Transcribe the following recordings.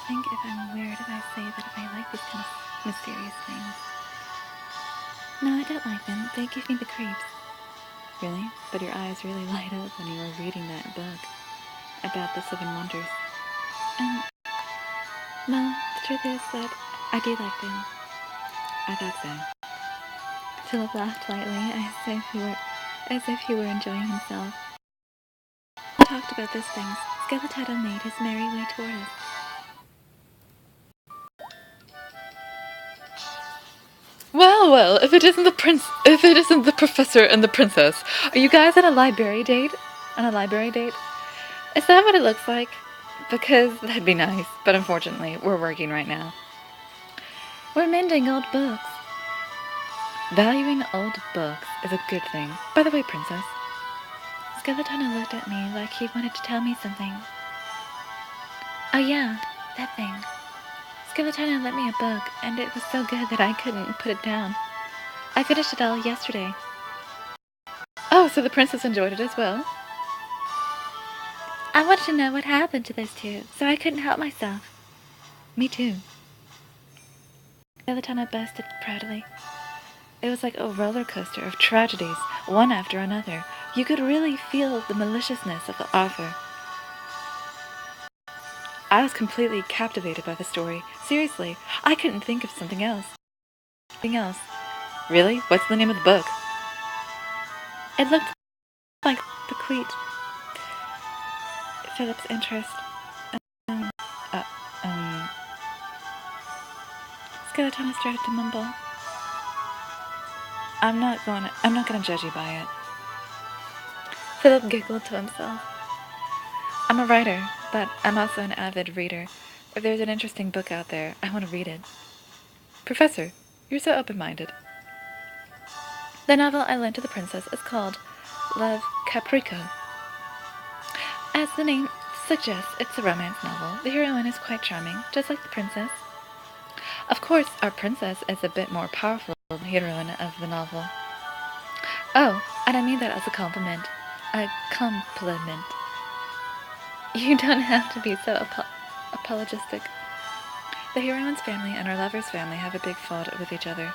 think if I'm weird if I say that I like these kind of mysterious things. No, I don't like them. They give me the creeps. Really? But your eyes really light up when you were reading that book about the 7 wonders. Well, the truth is that I do like them. I thought so. Philip laughed lightly, as if he were enjoying himself. We talked about those things. Skeleton made his merry way toward us. Well, if it isn't the professor and the princess, are you guys on a library date? On a library date? Is that what it looks like? Because that'd be nice, but unfortunately, we're working right now. We're mending old books. Valuing old books is a good thing. By the way, princess. Skeleton looked at me like he wanted to tell me something. Oh yeah, that thing. Skeleton lent me a book, and it was so good that I couldn't put it down. I finished it all yesterday. Oh, so the princess enjoyed it as well? I wanted to know what happened to those two, so I couldn't help myself. Me too. Skeleton boasted proudly. It was like a roller coaster of tragedies, one after another. You could really feel the maliciousness of the author. I was completely captivated by the story. Seriously, I couldn't think of something else. Really? What's the name of the book? It looked like bequeathed Philip's interest. Skeleton started to mumble. I'm not gonna judge you by it. Philip giggled to himself. I'm a writer, but I'm also an avid reader. If there's an interesting book out there, I want to read it. Professor, you're so open-minded. The novel I lent to the princess is called Love Caprico. As the name suggests, it's a romance novel. The heroine is quite charming, just like the princess. Of course, our princess is a bit more powerful than the heroine of the novel. Oh, and I mean that as a compliment. A compliment. You don't have to be so apologistic. The heroine's family and her lover's family have a big fault with each other.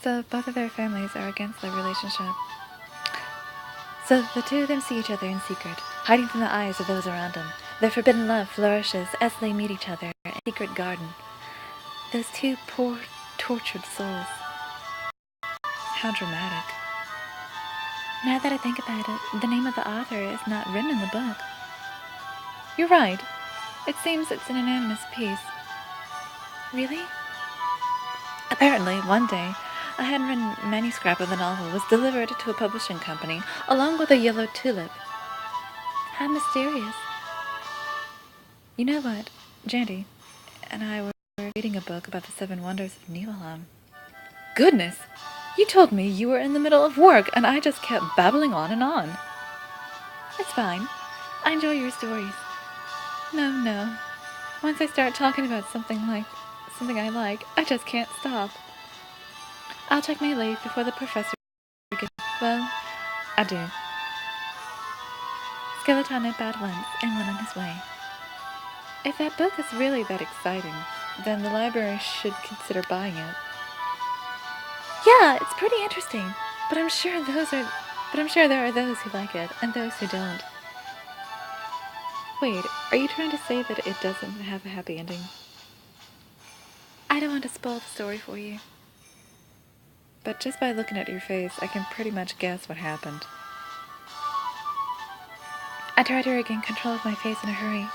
So both of their families are against their relationship. So the two of them see each other in secret, hiding from the eyes of those around them. Their forbidden love flourishes as they meet each other in a secret garden. Those two poor, tortured souls. How dramatic. Now that I think about it, the name of the author is not written in the book. You're right. It seems it's an anonymous piece. Really? Apparently, one day, a handwritten manuscript of the novel was delivered to a publishing company, along with a yellow tulip. How mysterious. You know what? Jandy and I were reading a book about the 7 wonders of Niflheim. Goodness! You told me you were in the middle of work, and I just kept babbling on and on. It's fine. I enjoy your stories. No. Once I start talking about something I like, I just can't stop. I'll check my leave before the professor gets... Well, adieu. Skeleton bowed once and went on his way. If that book is really that exciting, then the library should consider buying it. Yeah, it's pretty interesting, but I'm sure there are those who like it and those who don't. Wait, are you trying to say that it doesn't have a happy ending? I don't want to spoil the story for you. But just by looking at your face, I can pretty much guess what happened. I tried to regain control of my face in a hurry.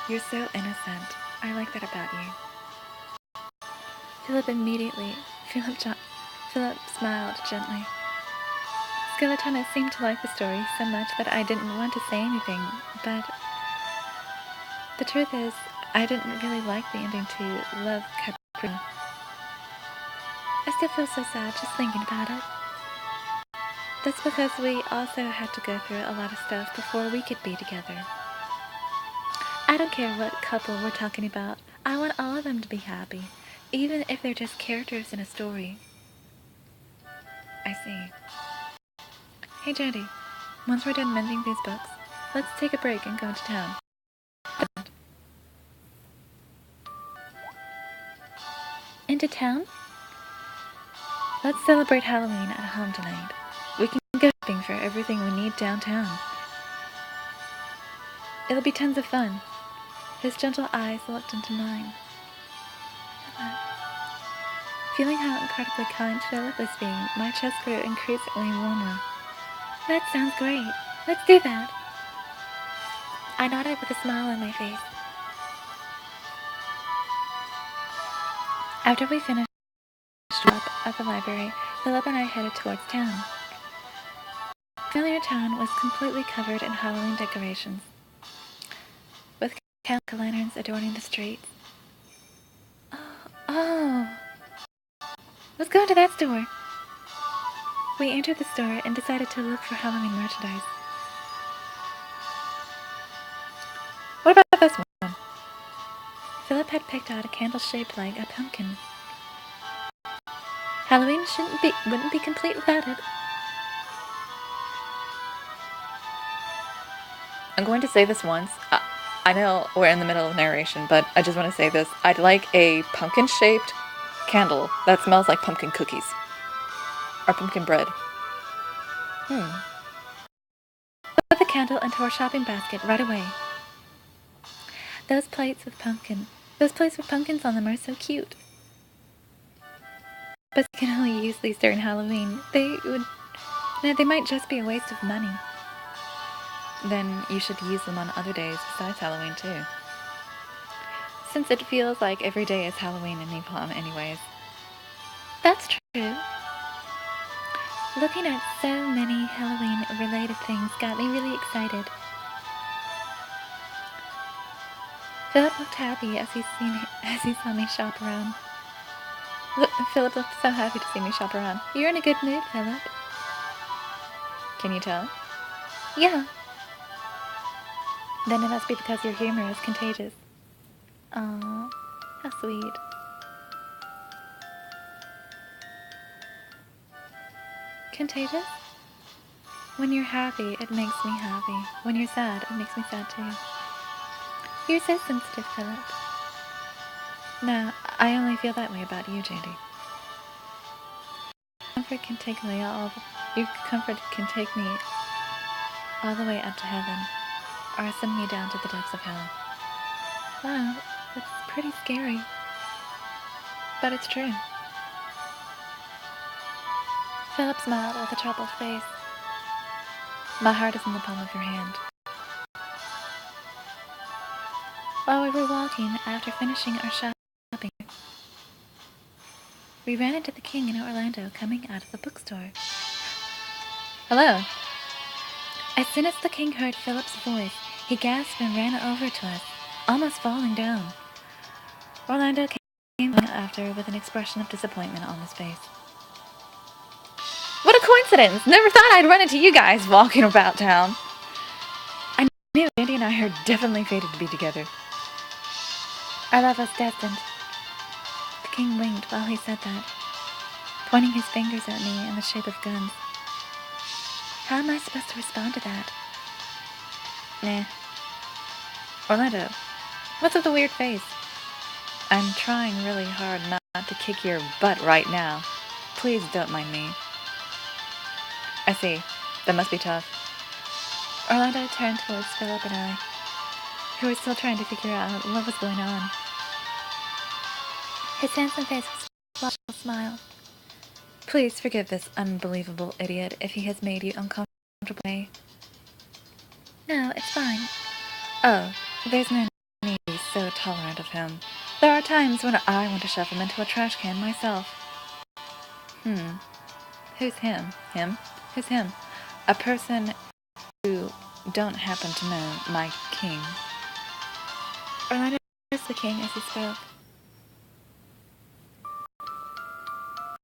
You're so innocent. I like that about you. Philip smiled gently. Skeleton seemed to like the story so much that I didn't want to say anything, but the truth is, I didn't really like the ending to Love Caprico. I still feel so sad just thinking about it. That's because we also had to go through a lot of stuff before we could be together. I don't care what couple we're talking about. I want all of them to be happy, even if they're just characters in a story. I see. Hey, Jandy. Once we're done mending these books, let's take a break and go to town. Into town? Let's celebrate Halloween at home tonight. We can go shopping for everything we need downtown. It'll be tons of fun. His gentle eyes looked into mine. Feeling how incredibly kind Philip was being, my chest grew increasingly warmer. That sounds great. Let's do that. I nodded with a smile on my face. After we finished up at the library, Philip and I headed towards town. The familiar town was completely covered in Halloween decorations, with countless lanterns adorning the streets. Oh! Let's go into that store. We entered the store and decided to look for Halloween merchandise. What about this one? Philip had picked out a candle shaped like a pumpkin. Halloween wouldn't be complete without it. I'm going to say this once. I know we're in the middle of narration, but I just want to say this. I'd like a pumpkin-shaped candle that smells like pumpkin cookies. Or pumpkin bread. Put the candle into our shopping basket right away. Those plates with pumpkins on them are so cute. But you can only use these during Halloween. They might just be a waste of money. Then you should use them on other days besides Halloween too. Since it feels like every day is Halloween in Niflheim anyways. That's true. Looking at so many Halloween-related things got me really excited. Philip looked happy as he saw me shop around. Philip looked so happy to see me shop around. You're in a good mood, Philip. Can you tell? Yeah. Then it must be because your humor is contagious. Aww, how sweet. Contagious? When you're happy, it makes me happy. When you're sad, it makes me sad too. You're so sensitive, Philip. No, I only feel that way about you, JD. Your comfort can take me all the way up to heaven, or send me down to the depths of hell. Wow, that's pretty scary. But it's true. Philip smiled with a troubled face. My heart is in the palm of your hand. While we were walking, after finishing our shopping, we ran into the king in Orlando coming out of the bookstore. Hello. As soon as the king heard Philip's voice, he gasped and ran over to us, almost falling down. Orlando came after with an expression of disappointment on his face. What a coincidence! Never thought I'd run into you guys walking about town. I knew Andy and I are definitely fated to be together. Our love was destined. The king winked while he said that, pointing his fingers at me in the shape of guns. How am I supposed to respond to that? Nah. Orlando, what's with the weird face? I'm trying really hard not to kick your butt right now. Please don't mind me. I see. That must be tough. Orlando turned towards Philip and I, who were still trying to figure out what was going on. His handsome face was flushed with a smile. Please forgive this unbelievable idiot if he has made you uncomfortable. No, it's fine. Oh, there's no need to be so tolerant of him. There are times when I want to shove him into a trash can myself. Who's him? Him? Who's him? A person who don't happen to know my king. Orlando cursed the king as he spoke.